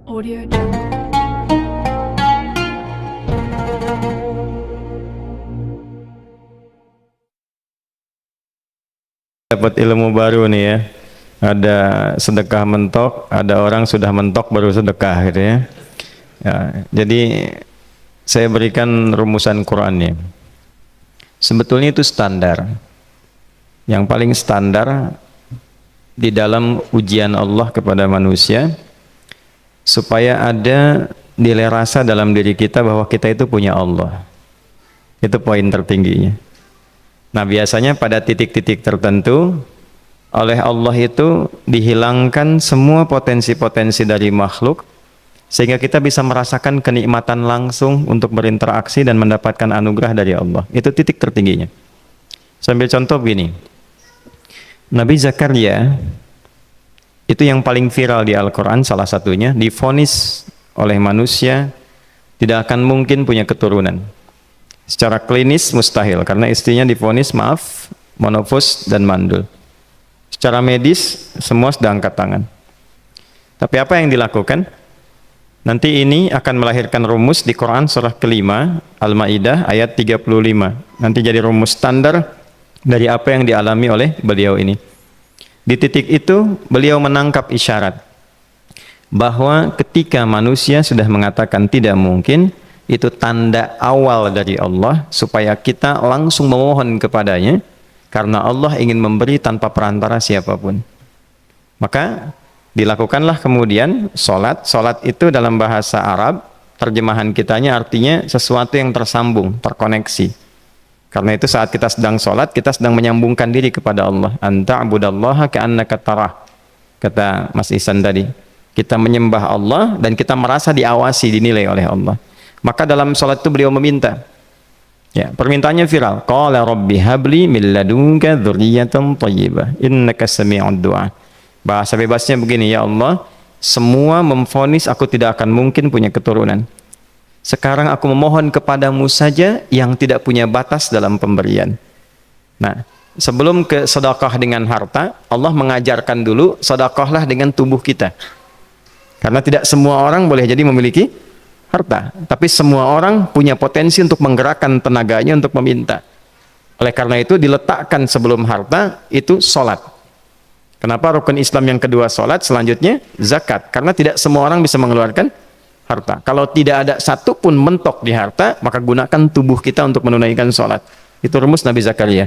Audio Jungle. Dapat ilmu baru nih ya. Ada sedekah mentok, ada orang sudah mentok baru sedekah gitu ya. Ya, jadi saya berikan rumusan Qur'annya. Sebetulnya itu standar. Yang paling standar di dalam ujian Allah kepada manusia supaya ada nilai rasa dalam diri kita bahwa kita itu punya Allah. Itu poin tertingginya. Nah, biasanya pada titik-titik tertentu oleh Allah itu dihilangkan semua potensi-potensi dari makhluk sehingga kita bisa merasakan kenikmatan langsung untuk berinteraksi dan mendapatkan anugerah dari Allah. Itu titik tertingginya. Sambil contoh begini. Nabi Zakaria itu yang paling viral di Al-Quran, salah satunya divonis oleh manusia tidak akan mungkin punya keturunan. Secara klinis mustahil karena istrinya divonis monofus dan mandul. Secara medis semua sudah angkat tangan. Tapi apa yang dilakukan? Nanti ini akan melahirkan rumus di Quran surah kelima Al-Maidah ayat 35. Nanti jadi rumus standar dari apa yang dialami oleh beliau ini. Di titik itu beliau menangkap isyarat bahwa ketika manusia sudah mengatakan tidak mungkin, itu tanda awal dari Allah supaya kita langsung memohon kepadanya karena Allah ingin memberi tanpa perantara siapapun. Maka dilakukanlah kemudian solat itu dalam bahasa Arab terjemahan kitanya artinya sesuatu yang tersambung, terkoneksi. Karena itu saat kita sedang solat kita sedang menyambungkan diri kepada Allah. Anta'budallaha ka'annaka tarah, kata Mas Ihsan tadi. Kita menyembah Allah dan kita merasa diawasi, dinilai oleh Allah. Maka dalam sholat itu beliau meminta, ya, permintaannya viral. Qala rabbi habli min ladunka dzurriyyatan thayyibah innaka sami'ud du'a. Bahasa bebasnya begini, ya Allah, semua memvonis aku tidak akan mungkin punya keturunan. Sekarang aku memohon kepadamu saja yang tidak punya batas dalam pemberian. Nah, sebelum ke sedekah dengan harta, Allah mengajarkan dulu sedekahlah dengan tubuh kita. Karena tidak semua orang boleh jadi memiliki harta, tapi semua orang punya potensi untuk menggerakkan tenaganya untuk meminta. Oleh karena itu diletakkan sebelum harta itu solat. Kenapa rukun Islam yang kedua solat, selanjutnya zakat? Karena tidak semua orang bisa mengeluarkan harta. Kalau tidak ada satu pun mentok di harta, maka gunakan tubuh kita untuk menunaikan solat. Itu rumus Nabi Zakaria.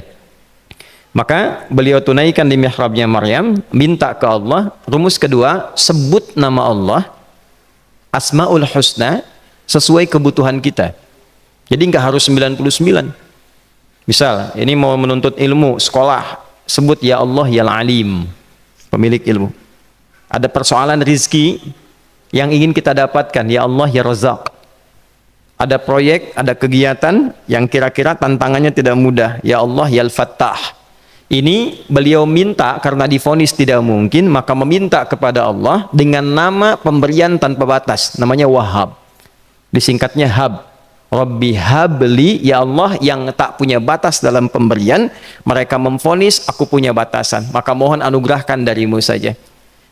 Maka beliau tunaikan di mihrabnya Maryam, minta ke Allah. Rumus kedua, sebut nama Allah Asmaul Husna sesuai kebutuhan kita. Jadi nggak harus 99. Misal, ini mau menuntut ilmu, sekolah, sebut ya Allah ya Alim, pemilik ilmu. Ada persoalan rizki yang ingin kita dapatkan, ya Allah ya Razak. Ada proyek, ada kegiatan yang kira-kira tantangannya tidak mudah, ya Allah ya Al-Fattah. Ini beliau minta karena divonis tidak mungkin, maka meminta kepada Allah dengan nama pemberian tanpa batas, namanya Wahhab. Disingkatnya Hab. Rabbi habli, ya Allah yang tak punya batas dalam pemberian. Mereka memvonis aku punya batasan, maka mohon anugerahkan darimu saja.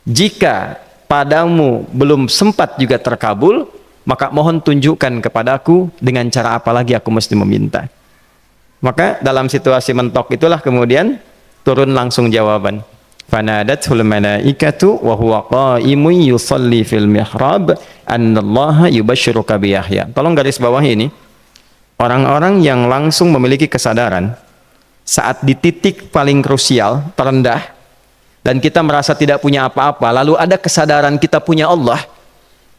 Jika padamu belum sempat juga terkabul, maka mohon tunjukkan kepadaku dengan cara apa lagi aku mesti meminta. Maka dalam situasi mentok itulah kemudian turun langsung jawaban. Fanadathul malaikatu wa huwa qa'imun yusalli fil mihrab annallaha yubashshiruka bi Yahya. Tolong garis bawahi ini. Orang-orang yang langsung memiliki kesadaran saat di titik paling krusial, terendah, dan kita merasa tidak punya apa-apa, lalu ada kesadaran kita punya Allah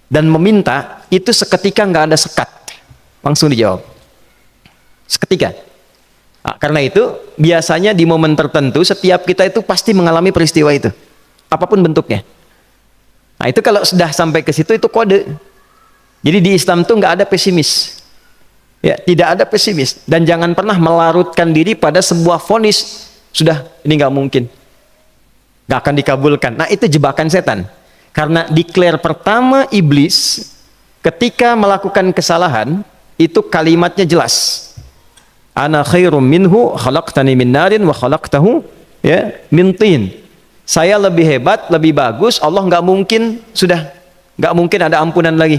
dan meminta, itu seketika nggak ada sekat. Langsung dijawab. Seketika. Nah, karena itu biasanya di momen tertentu setiap kita itu pasti mengalami peristiwa itu apapun bentuknya. Nah itu kalau sudah sampai ke situ itu kode. Jadi di Islam tuh nggak ada pesimis, ya, tidak ada pesimis, dan jangan pernah melarutkan diri pada sebuah vonis sudah ini nggak mungkin, nggak akan dikabulkan. Nah itu jebakan setan, karena declare pertama iblis ketika melakukan kesalahan itu kalimatnya jelas. Ana khairum minhu khalaqtani min narin wa khalaqtahu ya min tin. Saya lebih hebat, lebih bagus, Allah nggak mungkin sudah nggak mungkin ada ampunan lagi.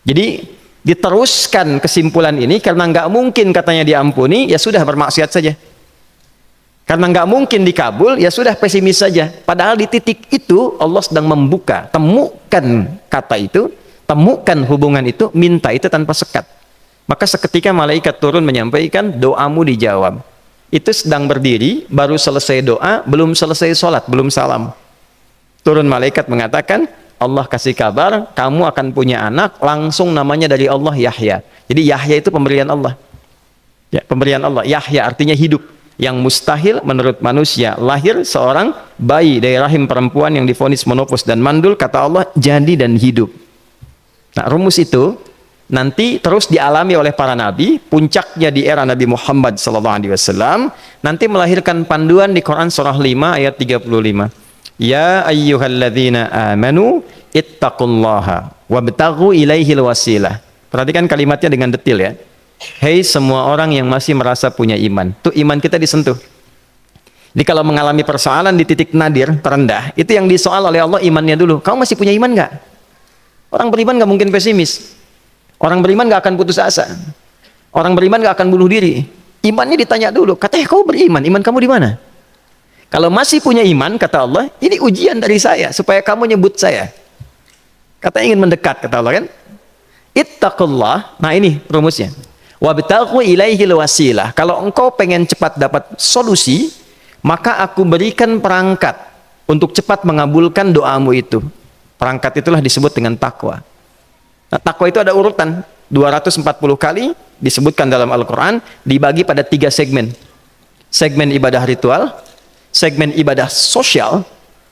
Jadi diteruskan kesimpulan ini karena nggak mungkin katanya diampuni, ya sudah bermaksiat saja. Karena nggak mungkin dikabul, ya sudah pesimis saja. Padahal di titik itu Allah sedang membuka, temukan kata itu, temukan hubungan itu, minta itu tanpa sekat. Maka seketika malaikat turun menyampaikan, doamu dijawab. Itu sedang berdiri, baru selesai doa, belum selesai sholat, belum salam. Turun malaikat mengatakan, Allah kasih kabar, kamu akan punya anak, langsung namanya dari Allah Yahya. Jadi Yahya itu pemberian Allah. Ya, pemberian Allah. Yahya artinya hidup. Yang mustahil menurut manusia, lahir seorang bayi dari rahim perempuan yang divonis menopause dan mandul, kata Allah, jadi dan hidup. Nah, rumus itu nanti terus dialami oleh para nabi, puncaknya di era Nabi Muhammad SAW, nanti melahirkan panduan di Quran surah 5 ayat 35. Ya ayyuhalladzina amanu ittaqullaha wabtaghu ilaihil wasilah. Perhatikan kalimatnya dengan detail ya. Hei semua orang yang masih merasa punya iman. Tuh iman kita disentuh. Jadi kalau mengalami persoalan di titik nadir, terendah, itu yang disoal oleh Allah imannya dulu. Kamu masih punya iman nggak? Orang beriman nggak mungkin pesimis. Orang beriman gak akan putus asa. Orang beriman gak akan bunuh diri. Imannya ditanya dulu. Katanya kau beriman, iman kamu di mana? Kalau masih punya iman, kata Allah, ini ujian dari saya supaya kamu nyebut saya. Katanya ingin mendekat, kata Allah kan? Ittaqullah. Nah ini rumusnya. Wabtaghu ilaihil wasilah. Kalau engkau pengen cepat dapat solusi, maka aku berikan perangkat untuk cepat mengabulkan doamu itu. Perangkat itulah disebut dengan takwa. Nah, takwa itu ada urutan 240 kali disebutkan dalam Al-Quran, dibagi pada 3 segmen. Segmen ibadah ritual, segmen ibadah sosial,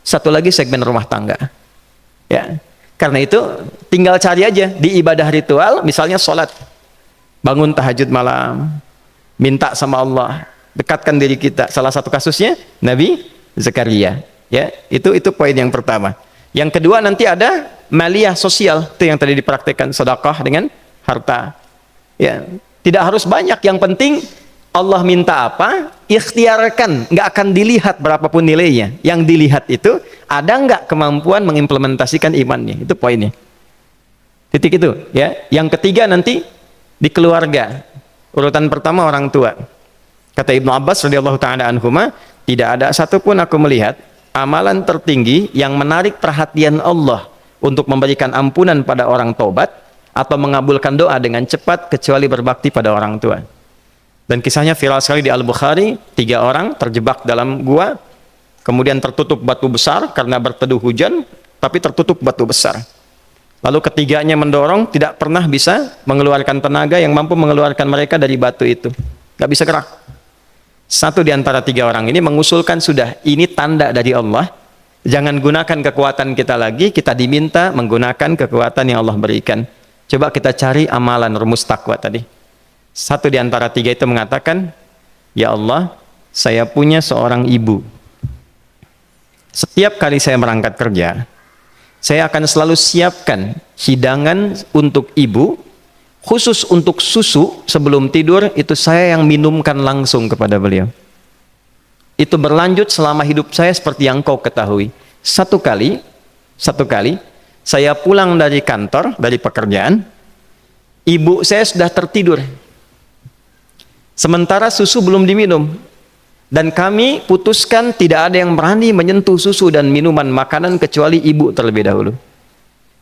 satu lagi segmen rumah tangga. Ya, karena itu tinggal cari aja di ibadah ritual, misalnya sholat, bangun tahajud malam, minta sama Allah, dekatkan diri kita. Salah satu kasusnya Nabi Zakaria. Ya, itu poin yang pertama. Yang kedua nanti ada maliyah sosial, itu yang tadi dipraktekkan, sedekah dengan harta. Ya, tidak harus banyak, yang penting Allah minta apa, ikhtiarkan, nggak akan dilihat berapapun nilainya. Yang dilihat itu ada nggak kemampuan mengimplementasikan imannya, itu poinnya. Titik itu, ya. Yang ketiga nanti di keluarga. Urutan pertama orang tua. Kata Ibnu Abbas radhiyallahu taala anhuma, tidak ada satupun aku melihat amalan tertinggi yang menarik perhatian Allah untuk memberikan ampunan pada orang taubat atau mengabulkan doa dengan cepat kecuali berbakti pada orang tua. Dan kisahnya viral sekali di Al-Bukhari, 3 orang terjebak dalam gua, kemudian tertutup batu besar karena berteduh hujan, tapi tertutup batu besar. Lalu ketiganya mendorong, tidak pernah bisa mengeluarkan tenaga yang mampu mengeluarkan mereka dari batu itu. Gak bisa gerak. Satu di antara 3 orang ini mengusulkan, sudah, ini tanda dari Allah, jangan gunakan kekuatan kita lagi, kita diminta menggunakan kekuatan yang Allah berikan. Coba kita cari amalan rumus takwa tadi. Satu di antara 3 itu mengatakan, ya Allah, saya punya seorang ibu. Setiap kali saya berangkat kerja, saya akan selalu siapkan hidangan untuk ibu, khusus untuk susu sebelum tidur, itu saya yang minumkan langsung kepada beliau. Itu berlanjut selama hidup saya seperti yang kau ketahui. Satu kali, saya pulang dari kantor, dari pekerjaan, ibu saya sudah tertidur. Sementara susu belum diminum. Dan kami putuskan tidak ada yang berani menyentuh susu dan minuman makanan kecuali ibu terlebih dahulu.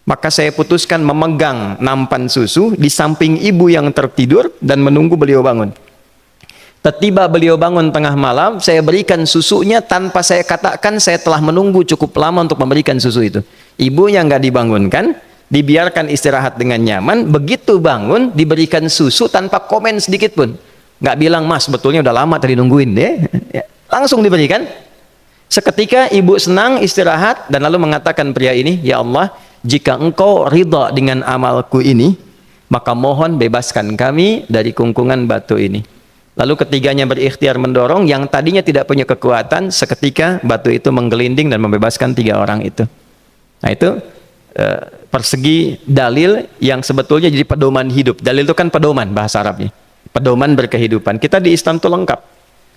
Maka saya putuskan memegang nampan susu di samping ibu yang tertidur dan menunggu beliau bangun. Tiba beliau bangun tengah malam, saya berikan susunya tanpa saya katakan saya telah menunggu cukup lama untuk memberikan susu itu. Ibunya nggak dibangunkan, dibiarkan istirahat dengan nyaman. Begitu bangun, diberikan susu tanpa komen sedikit pun. Nggak bilang, mas betulnya udah lama tadi nungguin deh. Ya, langsung diberikan. Seketika ibu senang istirahat dan lalu mengatakan pria ini, ya Allah, jika engkau ridha dengan amalku ini, maka mohon bebaskan kami dari kungkungan batu ini. Lalu ketiganya berikhtiar mendorong, yang tadinya tidak punya kekuatan, seketika batu itu menggelinding dan membebaskan 3 orang itu. Nah itu persegi dalil yang sebetulnya jadi pedoman hidup. Dalil itu kan pedoman bahasa Arabnya. Pedoman berkehidupan. Kita di Islam itu lengkap.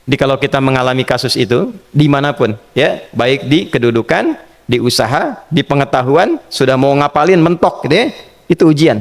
Jadi kalau kita mengalami kasus itu dimanapun, ya, baik di kedudukan di usaha, di pengetahuan, sudah mau ngapalin mentok gitu ya, itu ujian.